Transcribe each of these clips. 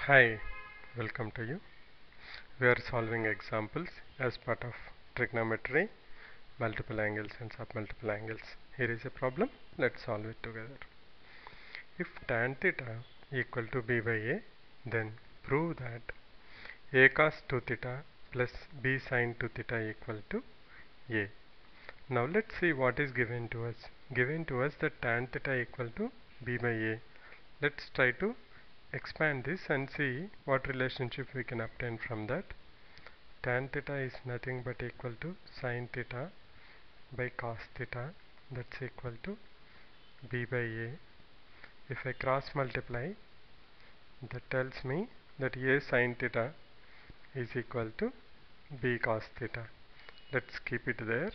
Hi, welcome to you. We are solving examples as part of trigonometry, multiple angles and submultiple angles. Here is a problem. Let's solve it together. If tan theta equal to b by a, then prove that a cos 2 theta plus b sin 2 theta equal to a. Now let's see what is given to us. Given to us that tan theta equal to b by a. Let's try to expand this and see what relationship we can obtain from that. Tan theta is nothing but equal to sin theta by cos theta, that's equal to b by a. If I cross multiply, that tells me that a sin theta is equal to b cos theta. Let's keep it there.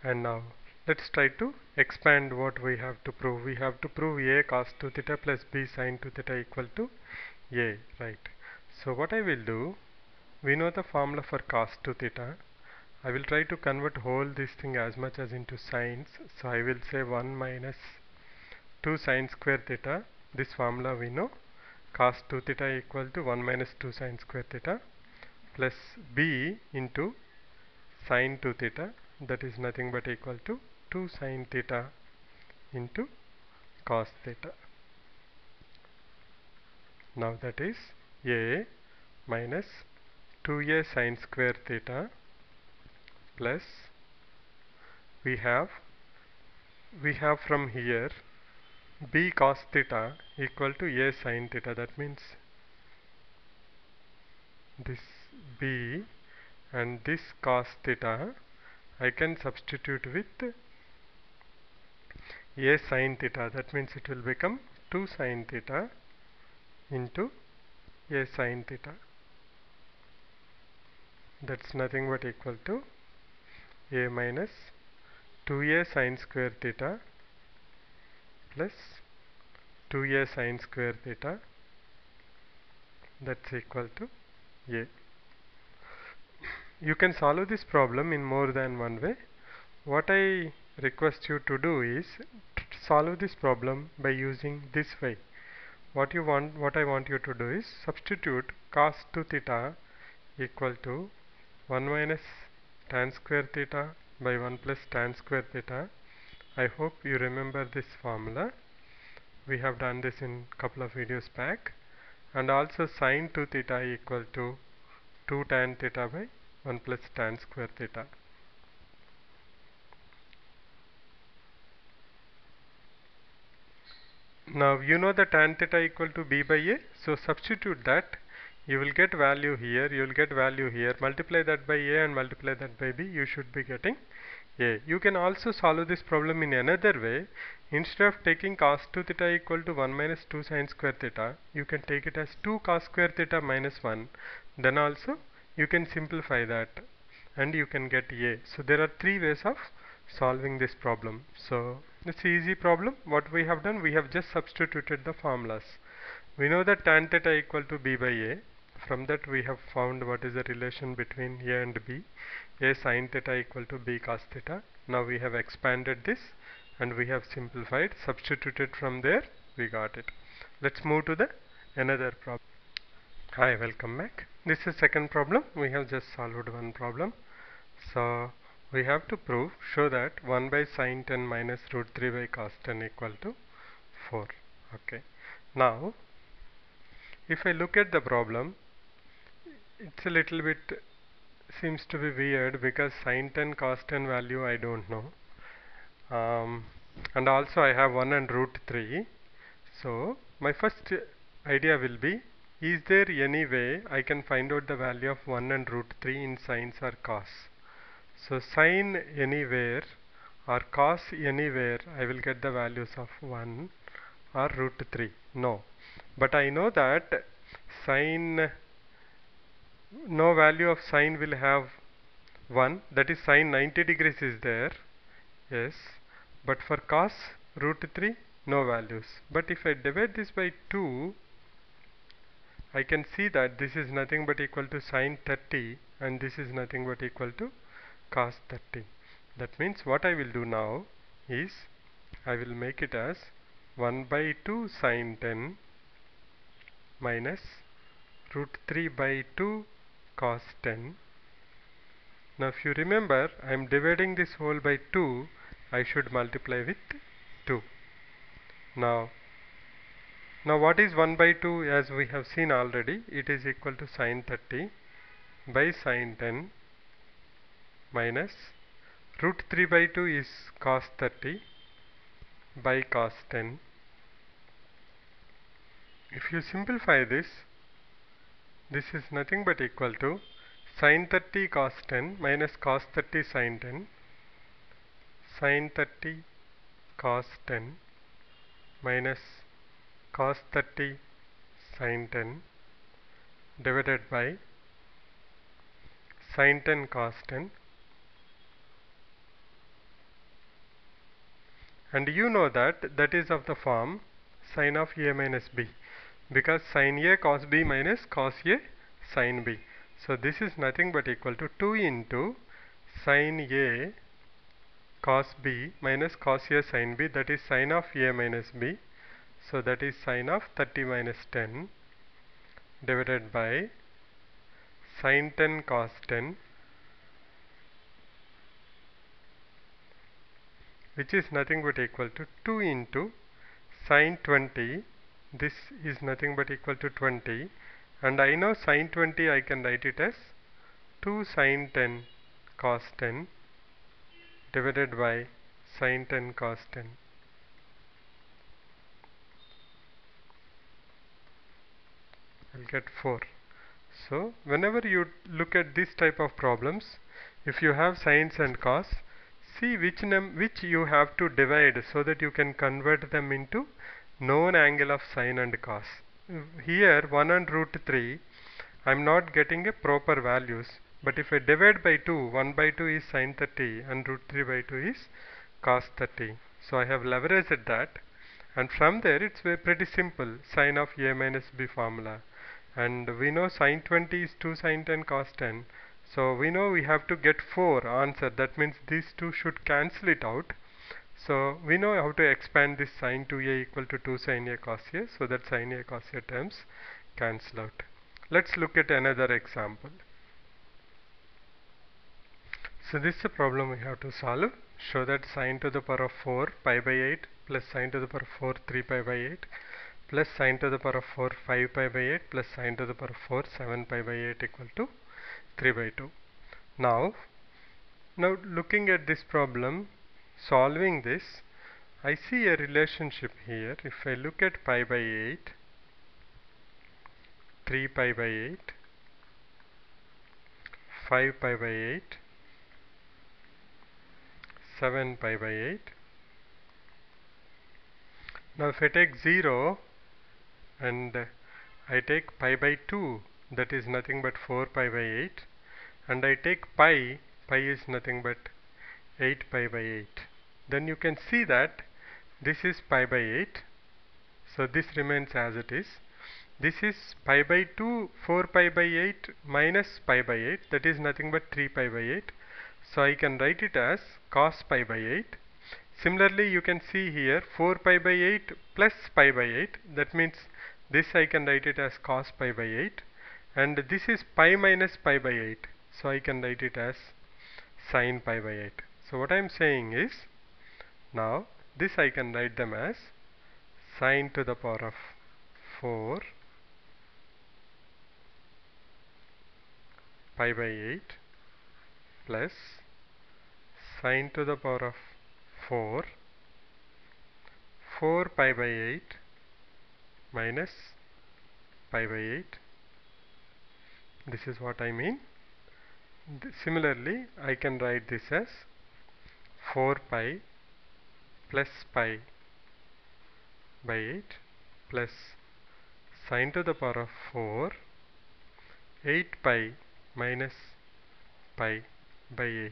And now let's try to expand what we have to prove. We have to prove a cos 2 theta plus b sin 2 theta equal to a, right? So what I will do, we know the formula for cos 2 theta. I will try to convert whole this thing as much as into sines. So I will say 1 minus 2 sin square theta. This formula we know. Cos 2 theta equal to 1 minus 2 sin square theta plus b into sin 2 theta, that is nothing but equal to 2 sin theta into cos theta. Now that is a minus 2a sin square theta plus we have from here b cos theta equal to a sin theta. That means this b and this cos theta I can substitute with a sin theta. That means it will become 2 sin theta into a sin theta. That's nothing but equal to a minus 2a sin square theta plus 2a sin square theta, that's equal to a. You can solve this problem in more than one way. What I request you to do is solve this problem by using this way. What I want you to do is substitute cos 2 theta equal to 1 minus tan square theta by 1 plus tan square theta. I hope you remember this formula. We have done this in couple of videos back. And also sin 2 theta equal to 2 tan theta by 1 plus tan square theta. Now you know the tan theta equal to b by a, so substitute that. You will get value here, you will get value here, multiply that by a and multiply that by b, you should be getting a. You can also solve this problem in another way. Instead of taking cos 2 theta equal to 1 minus 2 sin square theta, you can take it as 2 cos square theta minus 1. Then also you can simplify that and you can get a. So there are three ways of solving this problem. So it's an easy problem. What we have done, we have just substituted the formulas. We know that tan theta equal to b by a. From that we have found what is the relation between a and b. A sin theta equal to b cos theta. Now we have expanded this and we have simplified, substituted from there, we got it. Let's move to the another problem. Hi, welcome back. This is second problem. We have just solved one problem. So we have to show that 1 by sin 10 minus root 3 by cos 10 equal to 4. Okay. Now if I look at the problem, it's a little bit seems to be weird because sin 10 cos 10 value I don't know. And also I have 1 and root 3. So my first idea will be, is there any way I can find out the value of 1 and root 3 in sines or cos? So sin anywhere or cos anywhere, I will get the values of 1 or root 3. No. But I know that sin, no value of sin will have 1, that is sin 90 degrees is there. Yes. But for cos root 3, no values. But if I divide this by 2, I can see that this is nothing but equal to sin 30 and this is nothing but equal to cos 30. That means what I will do now is I will make it as 1 by 2 sine 10 minus root 3 by 2 cos 10. Now if you remember, I am dividing this whole by 2, I should multiply with 2. Now what is 1 by 2? As we have seen already, it is equal to sine 30 by sine 10 minus root 3 by 2 is cos 30 by cos 10. If you simplify this, this is nothing but equal to sine 30 cos 10 minus cos 30 sine 10, sine 30 cos 10 minus cos 30 sine 10 divided by sine 10 cos 10. And you know that that is of the form sine of A minus B, because sine A cos B minus cos A sine B. So this is nothing but equal to 2 into sine A cos B minus cos A sine B, that is sine of A minus B. So that is sine of 30 minus 10 divided by sine 10 cos 10, which is nothing but equal to 2 into sine 20. This is nothing but equal to 20, and I know sine 20 I can write it as 2 sine 10 cos 10 divided by sine 10 cos 10. I'll get 4. So whenever you look at this type of problems, if you have sines and cos, see which you have to divide so that you can convert them into known angle of sine and cos. Here 1 and root 3, I am not getting a proper values, but if I divide by 2, 1 by 2 is sine 30 and root 3 by 2 is cos 30. So I have leveraged that, and from there it's pretty simple, sine of A minus B formula. And we know sine 20 is 2 sine 10 cos 10. So we know we have to get 4 answer. That means these two should cancel it out. So we know how to expand this sine 2A equal to 2 sine A cos A, so that sine A cos A terms cancel out. Let's look at another example. So this is a problem we have to solve. Show that sine to the power of 4 pi by 8 plus sine to the power of 4 3 pi by 8 plus sine to the power of 4 5 pi by 8 plus sine to the power of 4 7 pi by 8 equal to 3 by 2. Now looking at this problem, solving this, I see a relationship here. If I look at pi by 8, 3 pi by 8, 5 pi by 8, 7 pi by 8. Now if I take 0 and I take pi by 2, that is nothing but 4 pi by 8, and I take pi is nothing but 8 pi by 8, then you can see that this is pi by 8, so this remains as it is. This is pi by 2, 4 pi by 8 minus pi by 8, that is nothing but 3 pi by 8. So I can write it as cos pi by 8. Similarly, you can see here 4 pi by 8 plus pi by 8, that means this I can write it as cos pi by 8, and this is pi minus pi by 8, so I can write it as sin pi by 8. So what I am saying is, now this I can write them as sine to the power of 4 pi by 8 plus sine to the power of 4 pi by 8 minus pi by 8. This is what I mean. Similarly, I can write this as 4 pi plus pi by 8 plus sine to the power of 4 8 pi minus pi by 8.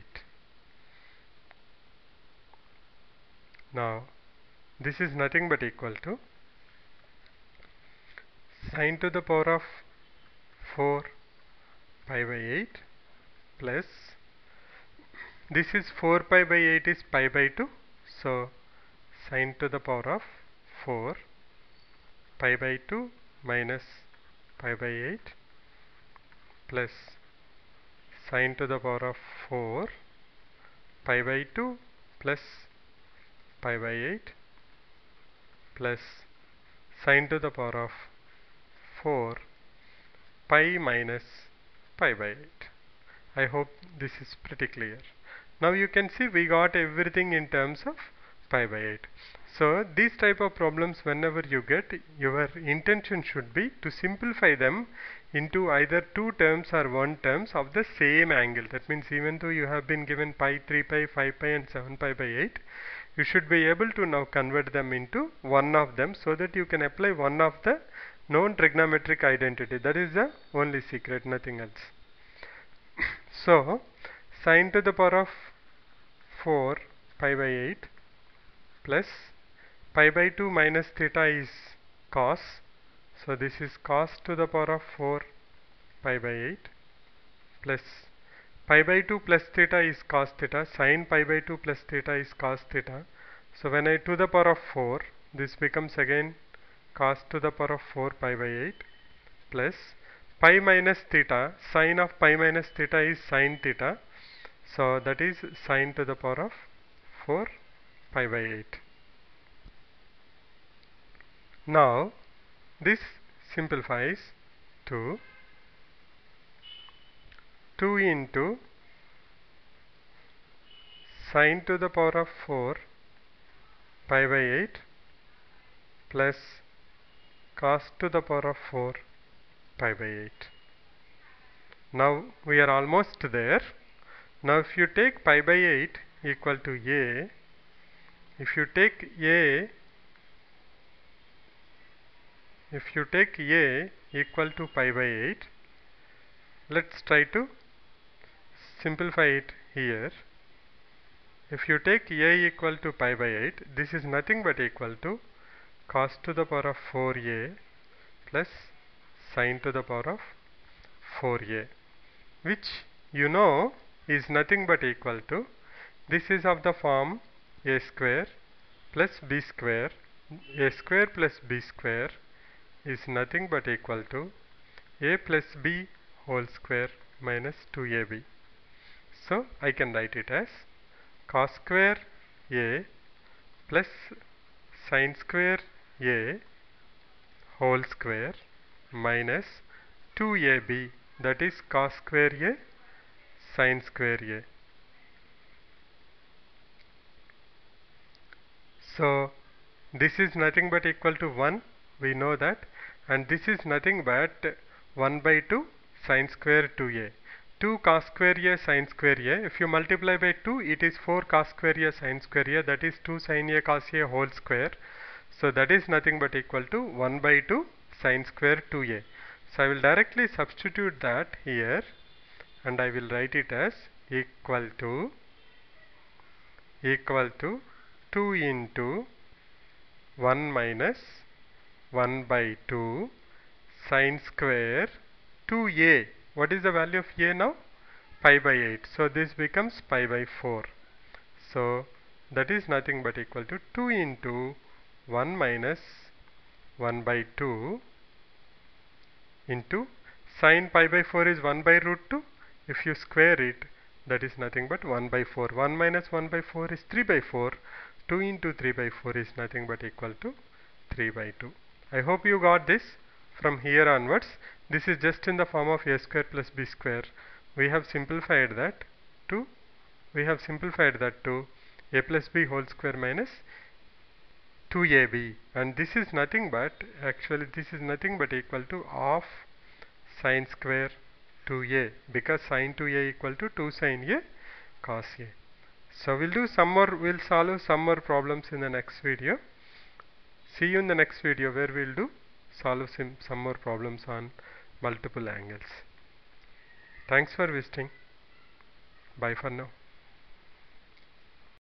Now this is nothing but equal to sine to the power of 4 pi by 8 plus this is 4 pi by 8 is pi by 2, so sine to the power of 4 pi by 2 minus pi by 8 plus sine to the power of 4 pi by 2 plus pi by 8 plus sine to the power of 4 pi minus pi by 8. I hope this is pretty clear. Now you can see we got everything in terms of pi by 8. So these type of problems, whenever you get, your intention should be to simplify them into either two terms or one terms of the same angle. That means even though you have been given pi, 3 pi, 5 pi and 7 pi by 8, you should be able to now convert them into one of them so that you can apply one of the known trigonometric identity. That is the only secret, nothing else. So sine to the power of 4 pi by 8 plus pi by 2 minus theta is cos. So this is cos to the power of 4 pi by 8 plus pi by 2 plus theta is cos theta. Sine pi by 2 plus theta is cos theta. So when I to the power of 4, this becomes again cos to the power of 4 pi by 8 plus pi minus theta. Sine of pi minus theta is sine theta. So that is sine to the power of 4 pi by 8. Now this simplifies to 2 into sine to the power of 4 pi by 8 plus cos to the power of 4 pi by 8. Now we are almost there. Now if you take pi by 8 equal to a, if you take a equal to pi by 8, let's try to simplify it here. If you take a equal to pi by 8, this is nothing but equal to cos to the power of 4a plus sine to the power of 4a, which you know is nothing but equal to, this is of the form a square plus b square. A square plus b square is nothing but equal to a plus b whole square minus 2ab. So I can write it as cos square a plus sine square a whole square minus 2ab, that is cos square a sine square a. So this is nothing but equal to 1, we know that, and this is nothing but 1 by 2 sine square 2a. 2 cos square a sine square a, if you multiply by 2, it is 4 cos square a sine square a, that is 2 sine a cos a whole square. So that is nothing but equal to 1 by 2 sine square 2a. So I will directly substitute that here, and I will write it as equal to 2 into 1 minus 1 by 2 sine square 2a. What is the value of a now? Pi by 8. So this becomes pi by 4. So that is nothing but equal to 2 into 1 minus 1 by 2 into sine pi by 4 is 1 by root 2. If you square it, that is nothing but 1 by 4. 1 minus 1 by 4 is 3 by 4. 2 into 3 by 4 is nothing but equal to 3 by 2. I hope you got this. From here onwards, this is just in the form of a square plus b square. We have simplified that to a plus b whole square minus 2ab, and this is nothing but, actually this is nothing but equal to half sine square 2a, because sine 2a equal to 2 sine a cos a. So we'll solve some more problems in the next video. See you in the next video, where we'll solve some more problems on multiple angles. Thanks for visiting. Bye for now.